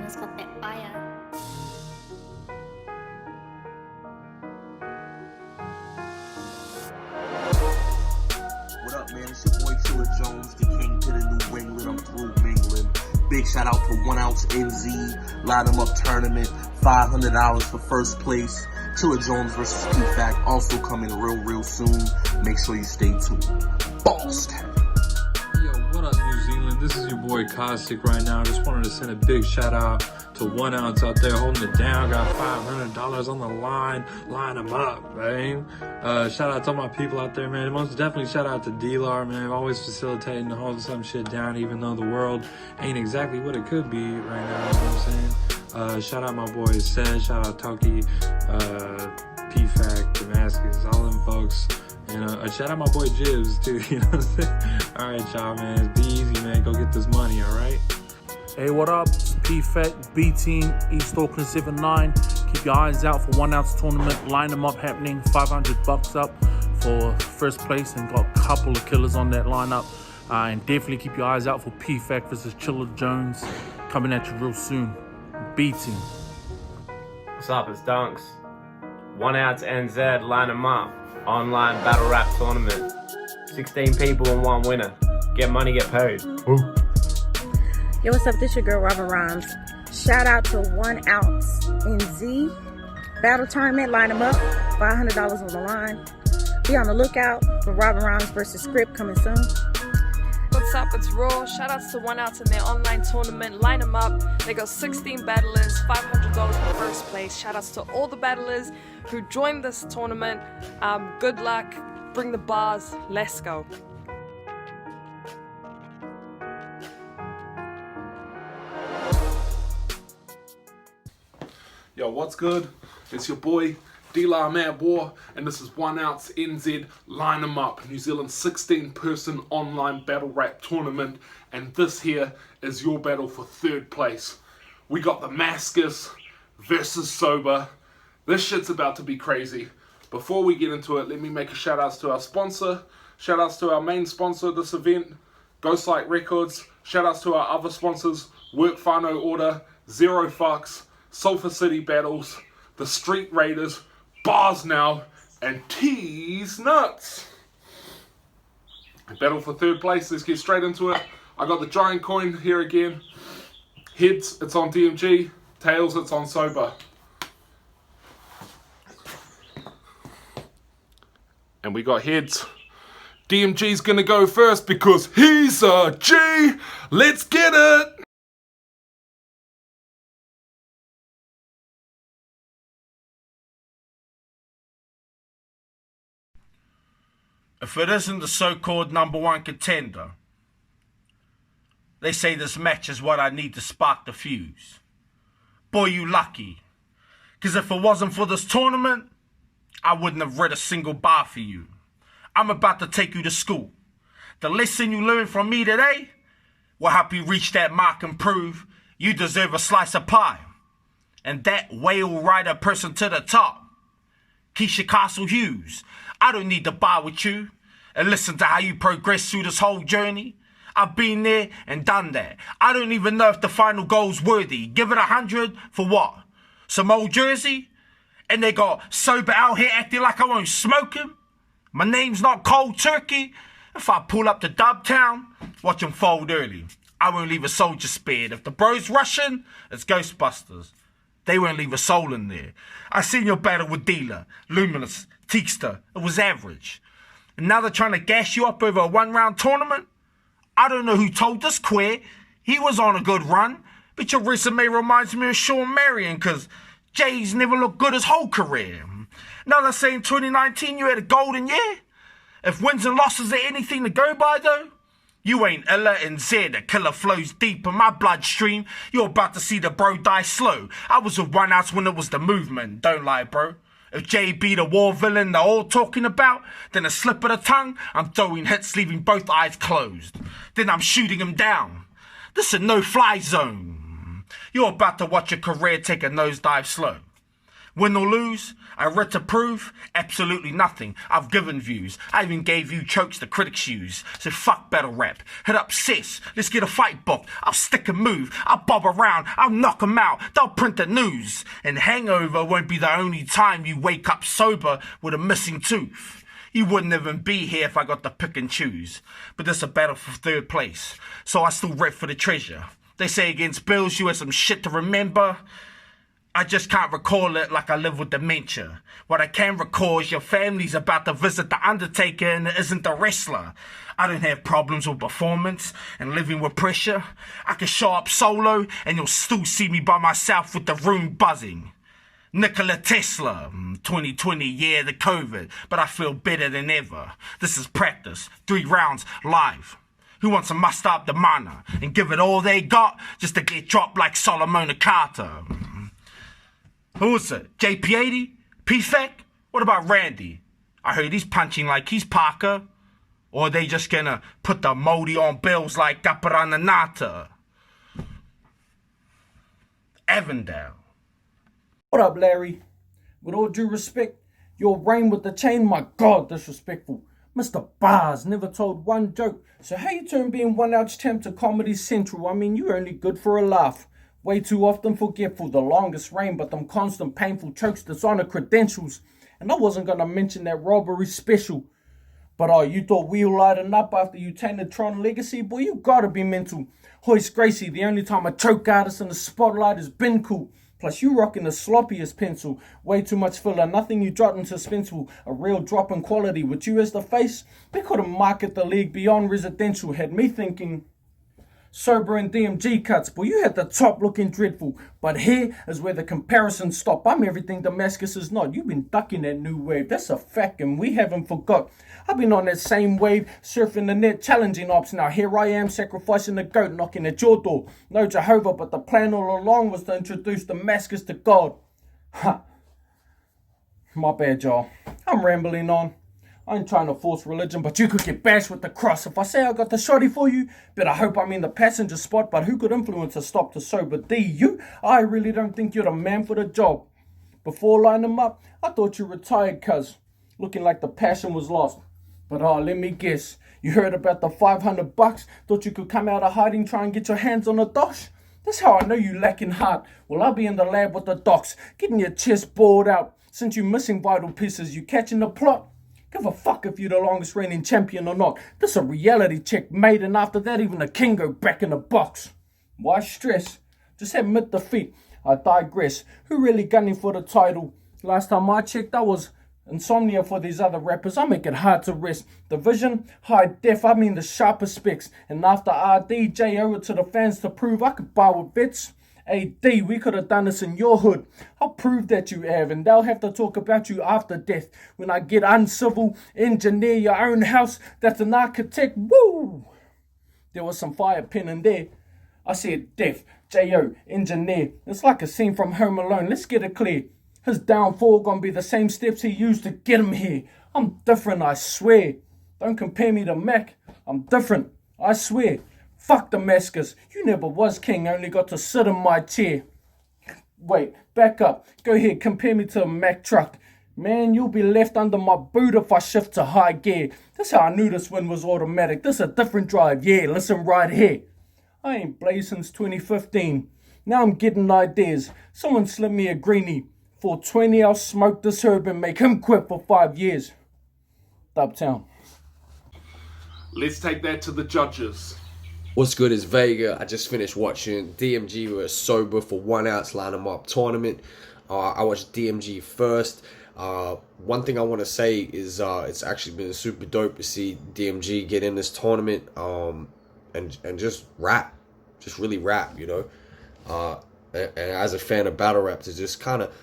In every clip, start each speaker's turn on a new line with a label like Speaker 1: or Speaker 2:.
Speaker 1: It's got that fire.
Speaker 2: What up, man? It's your boy Killer Jones, the kingpin of New England. I'm through mingling. Big shout out to 1OutsNz, LineEmUp tournament, $500 for first place. Killer Jones versus PFAC, also coming real soon. Make sure you stay tuned. Boss time.
Speaker 3: Yo, what up, New Zealand? This is your boy Caustic right now. Just wanted to send a big shout out to 1Ounce out there holding it down. Got $500 on the line. Line them up, man. Shout out to all my people out there, man. Most definitely shout out to D-Lar, man. Always facilitating and holding some shit down, even though the world ain't exactly what it could be right now. You know what I'm saying? Shout out my boys, Sez. Shout out Toki, PFAC, Damascus, all them folks. And shout out my boy Jibs, too. You know what I'm saying? All right, y'all, man. Be easy, man. Go get this money, all right?
Speaker 4: Hey, what up? It's PFAC, B Team, East Auckland 79. Keep your eyes out for 1Ounce tournament. LineEmUp happening, $500 up for first place, and got a couple of killers on that lineup. And definitely keep your eyes out for PFAC versus Killer Jones coming at you real soon. B Team.
Speaker 5: What's up? It's Dunks. 1OutsNz, LineEmUp, online battle rap tournament. 16 people and one winner. Get money, get paid. Woo.
Speaker 6: Yo, what's up? This your girl, Robin Rhymes. Shout out to 1OutsNz battle tournament. LineEmUp, $500 on the line. Be on the lookout for Robin Rhymes versus Script coming soon.
Speaker 7: What's up? It's Raw. Shout outs to 1Outs in their online tournament. LineEmUp. They got 16 battlers, $500 for first place. Shout outs to all the battlers who joined this tournament. Good luck. Bring the bars. Let's go.
Speaker 8: Yo, what's good? It's your boy D-Lar Mad War, and this is 1OutsNz LineEmUp, New Zealand's 16-person online battle rap tournament, and this here is your battle for third place. We got DAMASGUS versus SOBR. This shit's about to be crazy. Before we get into it, let me make a shout outs to our sponsor. Shout outs to our main sponsor of this event, Ghostlight Records. Shout outs to our other sponsors, Work Whānau Order, Zerofux, Sulphur City Battles, the Street Raiders, Bars Now, and Tease Nuts. Battle for third place, let's get straight into it. I got the giant coin here again. Heads, it's on DMG. Tails, it's on SOBR. And we got heads. DMG's gonna go first because he's a G. Let's get it!
Speaker 9: If it isn't the so-called #1 contender, they say this match is what I need to spark the fuse. Boy, you lucky. Because if it wasn't for this tournament, I wouldn't have read a single bar for you. I'm about to take you to school. The lesson you learned from me today will help you reach that mark and prove you deserve a slice of pie. And that whale rider person to the top, Keisha Castle Hughes, I don't need to bar with you and listen to how you progress through this whole journey. I've been there and done that. I don't even know if the final goal's worthy. Give it 100 for what? Some old jersey? And they got SOBR out here acting like I won't smoke him? My name's not Cold Turkey. If I pull up to Dubtown, watch them fold early. I won't leave a soldier spared. If the bro's Russian, it's Ghostbusters. They won't leave a soul in there. I seen your battle with Dealer, Luminous, Teakster. It was average. And now they're trying to gas you up over a one-round tournament? I don't know who told this queer. He was on a good run. But your resume reminds me of Sean Marion, because Jay's never looked good his whole career. Now they're saying 2019 you had a golden year? If wins and losses are anything to go by though, you ain't Illa and Z, the killer flows deep in my bloodstream. You're about to see the bro die slow. I was with 1Outs when it was the movement, don't lie bro. If JB the war villain they're all talking about, then a slip of the tongue, I'm throwing hits leaving both eyes closed. Then I'm shooting him down. This is no-fly zone. You're about to watch your career take a nosedive slow. Win or lose, I read to prove, absolutely nothing. I've given views. I even gave you chokes the critics use. So fuck battle rap. Hit up sis. Let's get a fight booked. I'll stick and move. I'll bob around. I'll knock 'em out. They'll print the news. And hangover won't be the only time you wake up sober with a missing tooth. You wouldn't even be here if I got to pick and choose. But this a battle for third place. So I still rep for the treasure. They say against Bills you had some shit to remember. I just can't recall it like I live with dementia. What I can recall is your family's about to visit the Undertaker and it isn't the wrestler. I don't have problems with performance and living with pressure. I can show up solo and you'll still see me by myself with the room buzzing. Nikola Tesla, 2020, yeah, the COVID, but I feel better than ever. This is practice, 3 rounds live. Who wants to muster up the mana and give it all they got just to get dropped like Solomon Carter? Who is it? JP80? P-Fac? What about Randy? I heard he's punching like he's Parker. Or are they just gonna put the moldy on bills like Kaparananata? Avondale.
Speaker 1: What up, Larry? With all due respect, your reign with the chain, my God, disrespectful. Mr. Bars never told one joke. So how you turn being 1Outs champ to Comedy Central? I mean, you're only good for a laugh. Way too often forgetful, the longest reign, but them constant painful chokes dishonor credentials. And I wasn't gonna mention that robbery special. But you thought we'll lighten up after you tainted Tron Legacy? Boy, you gotta be mental. Hoist Gracie, the only time a choke artist in the spotlight has been cool. Plus you rocking the sloppiest pencil. Way too much filler, nothing you jot into suspenseful. A real drop in quality. With you as the face, we couldn't market the league beyond residential. Had me thinking SOBR and DMG cuts, boy, you had the top looking dreadful. But here is where the comparisons stop. I'm everything Damascus is not. You've been ducking that new wave, that's a fact, and we haven't forgot. I've been on that same wave, surfing the net, challenging ops. Now here I am, sacrificing the goat, knocking at your door. No Jehovah, but the plan all along was to introduce Damascus to God. Ha! My bad, y'all. I'm rambling on. I ain't trying to force religion, but you could get bashed with the cross. If I say I got the shotty for you, but I hope I'm in the passenger spot. But who could influence a stop to sober D? You? I really don't think you're the man for the job. Before LineEmUp, I thought you retired, cuz looking like the passion was lost. But let me guess. You heard about the $500? Thought you could come out of hiding, try and get your hands on a dosh? That's how I know you lacking heart. Well, I'll be in the lab with the docs, getting your chest bored out. Since you missing vital pieces, you catching the plot? Give a fuck if you're the longest reigning champion or not. This a reality check made, and after that even the king go back in the box. Why stress? Just admit defeat. I digress. Who really gunning for the title? Last time I checked, I was insomnia for these other rappers. I make it hard to rest. The vision, high def, I mean the sharpest specs. And after RD, J owe it to the fans to prove I could buy with bits. AD, we could have done this in your hood. I'll prove that you have, and they'll have to talk about you after death. When I get uncivil, engineer your own house, that's an architect, woo! There was some fire pen in there. I said death, J.O., engineer. It's like a scene from Home Alone, let's get it clear. His downfall gonna be the same steps he used to get him here. I'm different, I swear. Don't compare me to Mac. I'm different, I swear. Fuck Damascus. You never was king, only got to sit in my chair. Wait, back up. Go ahead, compare me to a Mack truck. Man, you'll be left under my boot if I shift to high gear. That's how I knew this win was automatic. This a different drive, yeah, listen right here. I ain't blazed since 2015. Now I'm getting ideas. Someone slip me a greenie. 420, I'll smoke this herb and make him quit for 5 years. Dubtown.
Speaker 8: Let's take that to the judges.
Speaker 10: What's good is Vega. I just finished watching DMG vs SOBR for 1Outs LineEmUp tournament. I watched DMG first. One thing I want to say is it's actually been super dope to see DMG get in this tournament and just rap, just really rap, you know. And as a fan of battle rap, to just kind of,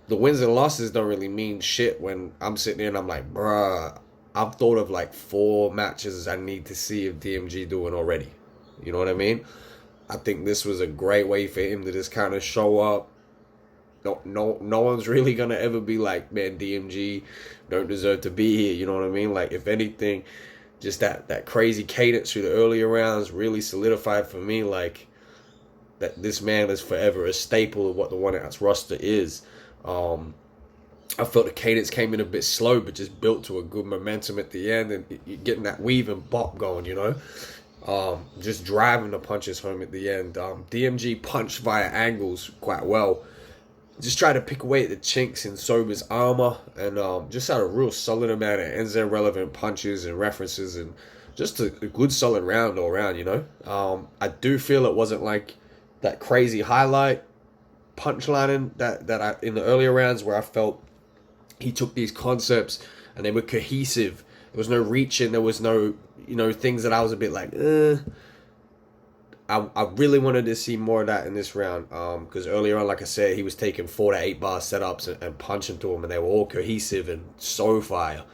Speaker 10: the wins and losses don't really mean shit when I'm sitting there and I'm like, bruh, I've thought of like 4 matches I need to see if DMG doing already. You know what I mean? I think this was a great way for him to just kind of show up. No one's really gonna ever be like, man, DMG don't deserve to be here. You know what I mean? Like, if anything, just that crazy cadence through the earlier rounds really solidified for me, like, that this man is forever a staple of what the 1Outs roster is. I felt the cadence came in a bit slow, but just built to a good momentum at the end, and you're getting that weave and bop going, you know. Just driving the punches home at the end. DMG punched via angles quite well. Just tried to pick away at the chinks in SOBR's armor, and just had a real solid amount of NZ relevant punches and references, and just a good solid round all around, you know. I do feel it wasn't like that crazy highlight punchlining that I in the earlier rounds, where I felt he took these concepts and they were cohesive. There was no reaching, there was no, you know, things that I was a bit like, I really wanted to see more of that in this round, because earlier on, like I said, he was taking 4 to 8 bar setups and punching to them, and they were all cohesive and so fire.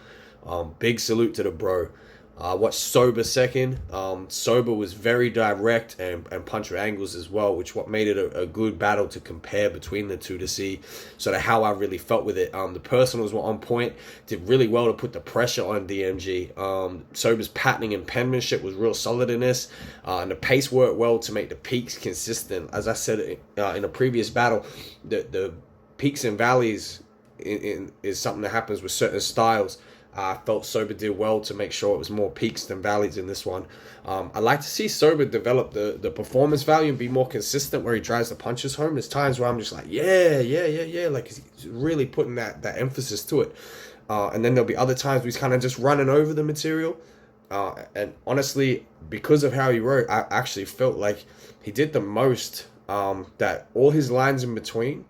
Speaker 10: Big salute to the bro. I watched SOBR second. SOBR was very direct and punch with angles as well, which what made it a good battle to compare between the two to see sort of how I really felt with it. The personals were on point, did really well to put the pressure on DMG. SOBR's patterning and penmanship was real solid in this, and the pace worked well to make the peaks consistent. As I said in a previous battle, the peaks and valleys is something that happens with certain styles. I felt SOBR did well to make sure it was more peaks than valleys in this one. I like to see SOBR develop the performance value and be more consistent where he drives the punches home. There's times where I'm just like, yeah, like he's really putting that emphasis to it. And then there'll be other times where he's kind of just running over the material. And honestly, because of how he wrote, I actually felt like he did the most, that all his lines in between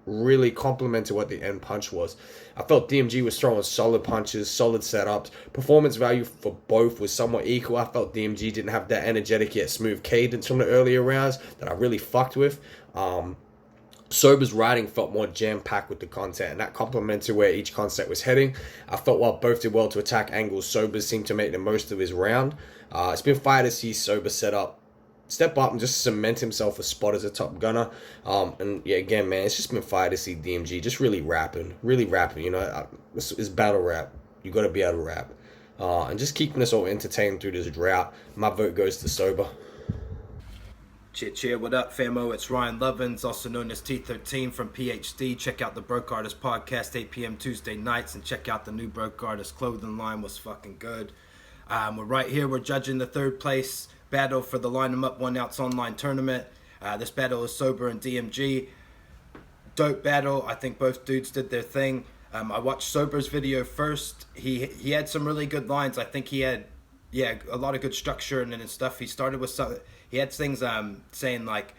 Speaker 10: really complemented what the end punch was. I felt DMG was throwing solid punches, solid setups. Performance value for both was somewhat equal. I felt DMG didn't have that energetic yet smooth cadence from the earlier rounds that I really fucked with. SOBR's writing felt more jam-packed with the content, and that complemented where each concept was heading. I felt while both did well to attack angles, SOBR seemed to make the most of his round. It's been fire to see SOBR step up and just cement himself a spot as a top gunner. And yeah, again, man, it's just been fire to see DMG just really rapping, you know. It's battle rap. You got to be able to rap. And just keeping us all entertained through this drought. My vote goes to SOBR.
Speaker 11: Cheer, what up, famo? It's Ryan Lovins, also known as T13 from PhD. Check out the Broke Artist podcast, 8 p.m. Tuesday nights, and check out the new Broke Artist clothing line. Was fucking good. We're right here. We're judging the third place battle for the LineEmUp 1Outs online tournament. This battle is SOBR and DMG. Dope battle. I think both dudes did their thing. I watched SOBR's video first. He had some really good lines. I think he had a lot of good structure and stuff. He started with some. He had things saying like,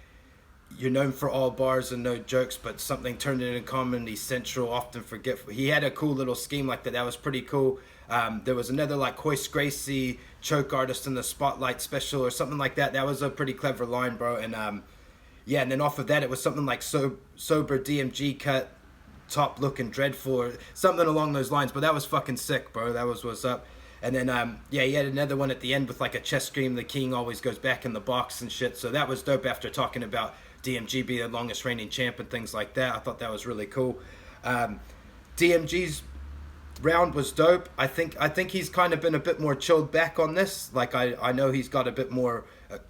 Speaker 11: "You're known for all bars and no jokes, but something turned into comedy central, often forgetful." He had a cool little scheme like that. That was pretty cool. There was another like Hoist Gracie, choke artist in the spotlight special or something like that. That was a pretty clever line, bro. And and then off of that it was something like SOBR DMG cut, top looking dreadful or something along those lines. But that was fucking sick, bro. That was what's up. And then he had another one at the end with like a chest scream, the king always goes back in the box and shit. So that was dope after talking about DMG being the longest reigning champ and things like that. I thought that was really cool. DMG's round was dope. I think he's kind of been a bit more chilled back on this. Like I know he's got a bit more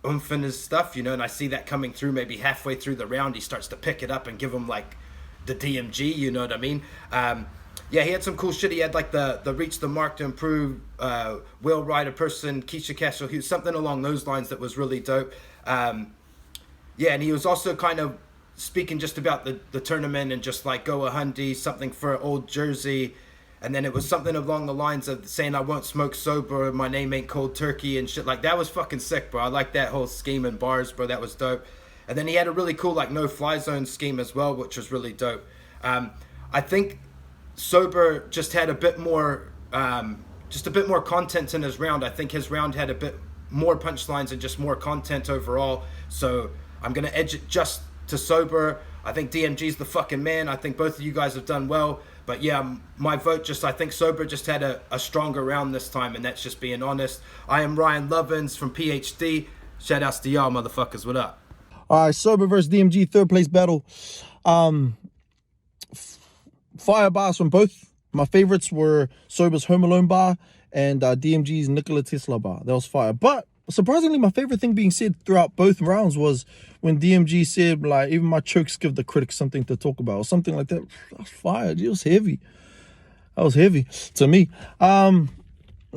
Speaker 11: oomph in his stuff, you know, and I see that coming through. Maybe halfway through the round he starts to pick it up and give him like the DMG, you know what I mean? He had some cool shit. He had like the reach the mark to improve, will ride a person, Keisha Castle Hughes, something along those lines that was really dope. And he was also kind of speaking just about the tournament and just like go a hundy, something for old Jersey. And then it was something along the lines of saying I won't smoke sober, my name ain't cold turkey and shit. Like that was fucking sick, bro. I like that whole scheme and bars, bro. That was dope. And then he had a really cool like no fly zone scheme as well, which was really dope. I think SOBR just had a bit more content in his round. I think his round had a bit more punchlines and just more content overall. So I'm gonna edge it just to SOBR. I think DMG's the fucking man. I think both of you guys have done well. But yeah, my vote I think SOBR just had a stronger round this time, and that's just being honest. I am Ryan Lovins from PhD. Shout outs to y'all, motherfuckers. What up?
Speaker 12: All right, SOBR versus DMG, third place battle. Fire bars from both. My favorites were SOBR's Home Alone bar and DMG's Nikola Tesla bar. That was fire. But surprisingly, my favorite thing being said throughout both rounds was when DMG said, like, even my chokes give the critics something to talk about, or something like that. I was fired. It was heavy. That was heavy to me. All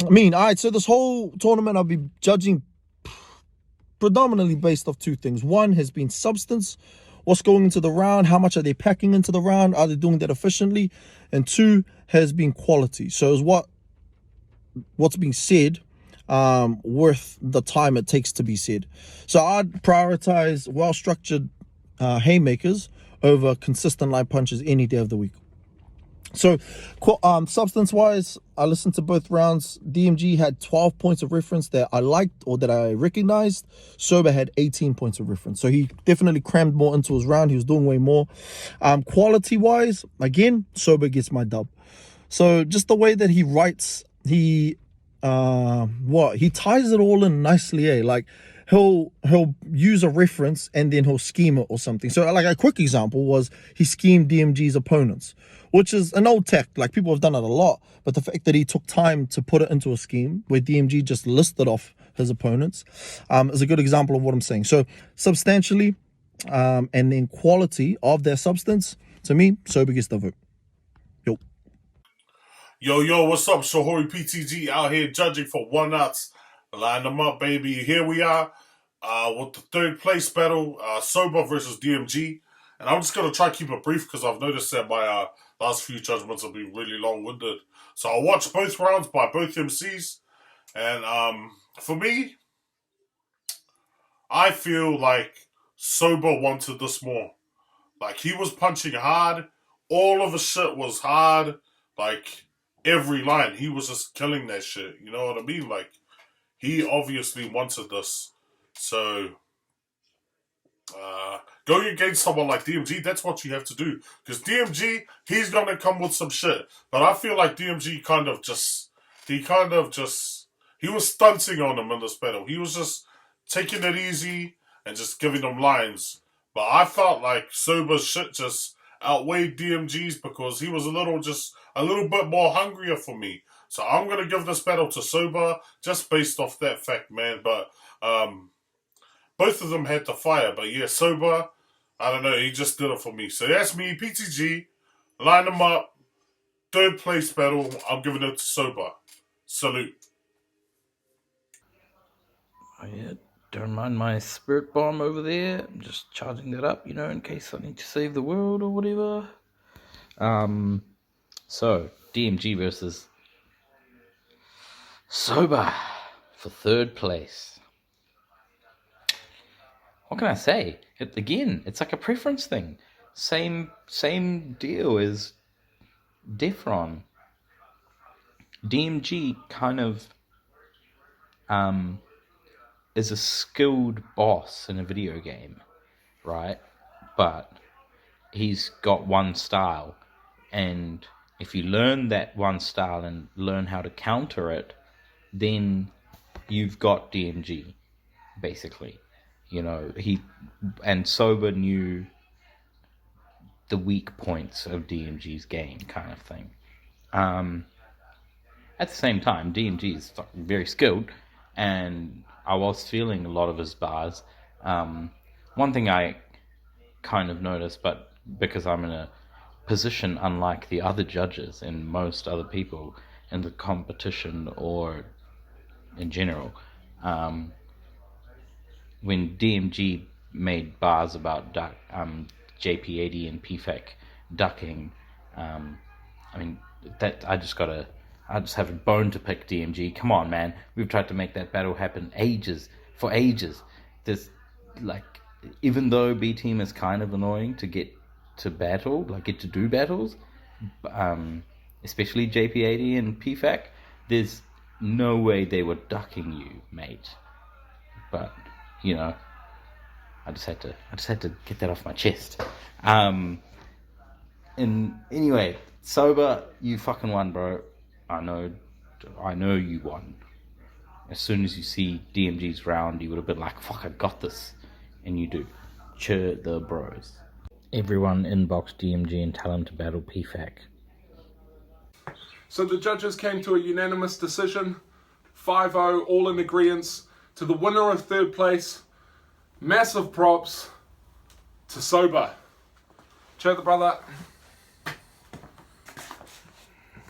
Speaker 12: right, so this whole tournament I'll be judging predominantly based off two things. One has been substance, what's going into the round, how much are they packing into the round, are they doing that efficiently? And two has been quality. So is what's being said worth the time it takes to be said. So I'd prioritize well-structured haymakers over consistent line punches any day of the week. So substance-wise, I listened to both rounds. DMG had 12 points of reference that I liked or that I recognized. SOBR had 18 points of reference. So he definitely crammed more into his round. He was doing way more. Quality-wise, again, SOBR gets my dub. So just the way that he writes, he ties it all in nicely, eh? Like he'll use a reference and then he'll scheme it or something. So like a quick example was he schemed DMG's opponents, which is an old tech. Like people have done it a lot, but the fact that he took time to put it into a scheme where DMG just listed off his opponents is a good example of what I'm saying. So substantially and then quality of their substance, to me, SOBR gets the vote.
Speaker 13: Yo, what's up? Shahori PTG out here judging for 1Outs. Line them up, baby. Here we are with the third place battle, SOBR versus DMG. And I'm just going to try to keep it brief because I've noticed that my last few judgments have been really long-winded. So I'll watch both rounds by both MCs. And for me, I feel like SOBR wanted this more. Like, he was punching hard. All of his shit was hard. Like, every line, he was just killing that shit. You know what I mean? Like, he obviously wanted this. So, going against someone like DMG, that's what you have to do. Because DMG, he's going to come with some shit. But I feel like DMG he was stunting on him in this battle. He was just taking it easy and just giving them lines. But I felt like SOBR's shit just outweighed DMG's because he was a little bit more hungrier for me. So I'm going to give this battle to SOBR just based off that fact, man. But both of them had to fire. But yeah, SOBR, I don't know, he just did it for me. So that's me, PTG, line them up, third place battle. I'm giving it to SOBR. Salute.
Speaker 14: Oh yeah, don't mind my spirit bomb over there. I'm just charging that up, in case I need to save the world or whatever. So, DMG versus SOBR for third place. What can I say? It's like a preference thing. Same deal as Defron. DMG kind of is a skilled boss in a video game, right? But he's got one style, and if you learn that one style and learn how to counter it, then you've got DMG, basically. SOBR knew the weak points of DMG's game, kind of thing. At the same time, DMG is very skilled, and I was feeling a lot of his bars. One thing I kind of noticed, but because I'm in a position unlike the other judges and most other people in the competition or in general, when DMG made bars about JP80 and PFAC ducking, I just have a bone to pick DMG. Come on, man. We've tried to make that battle happen for ages. There's, even though B Team is kind of annoying to get to do battles, especially JP80 and PFAC, there's no way they were ducking you, mate. But, I just had to get that off my chest. And anyway, SOBR, you fucking won, bro. I know you won. As soon as you see DMG's round, you would have been like, fuck, I got this. And you do. Cheer the bros. Everyone inbox DMG and tell him to battle PFAC.
Speaker 8: So the judges came to a unanimous decision, 5-0, all in agreement, to the winner of third place. Massive props to SOBR. Check the brother.